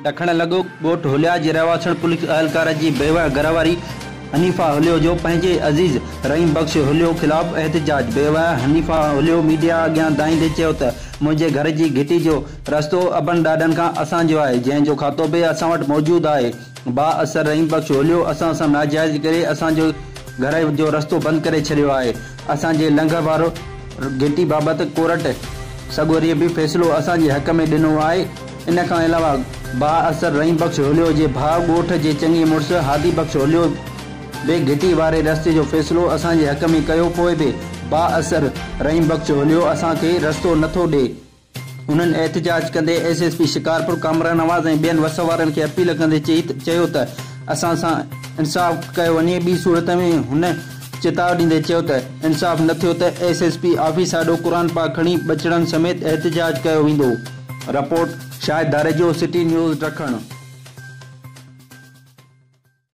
ॾखण लॻो ॻोठ हुलिया जे रहवासण पुलिस अहलकार जी बेवा घरवारी हनीफा हुलियो जो पंहिंजे अज़ीज़ रहीम बख़्श हुलियो ख़िलाफ़ एहतजाज। बेवा हनीफा हुलियो मीडिया अॻियां दाईंदे चयो त मुंहिंजे घर जी घिटी जो रस्तो अबनि ॾाॾनि खां असांजो आहे, जंहिंजो खातो बि असां वटि मौजूदु आहे। बा असर रहीम बख़्श हुलियो असां सां नाजाइज़ करे असांजो घर जो रस्तो बंदि करे छॾियो आहे। असांजे लंघर वारो घिटी बाबति कोर्ट सॻोरीअ बि फ़ैसिलो असांजे हक़ में ॾिनो आहे। इन खां अलावा बा असर रहीम बख़्श हुलियो जे भाउ ॻोठ जे चङी मुड़ुस हादी बख़्श हुलियो बे घिटी वारे रस्ते जो फ़ैसिलो असांजे हक़ में कयो, पोइ बि बा असर रहीम बख़्श हुलियो असांखे रस्तो नथो ॾिए। उन्हनि एहतजाज कंदे SSP शिकारपुर कामरान नवाज़ ऐं ॿियनि वस वारनि खे अपील कंदे चयो त असां सां इंसाफ़ कयो वञे। ॿी सूरत में हुन चेतावनी ॾींदे चयो त इंसाफ़ न थियो त SSP ऑफिस आॾो क़ुर पाक खणी बचड़नि समेत एहतजाज कयो वेंदो। रिपोर्ट शाहिद दारेजो, सिटी न्यूज़ ॾखण।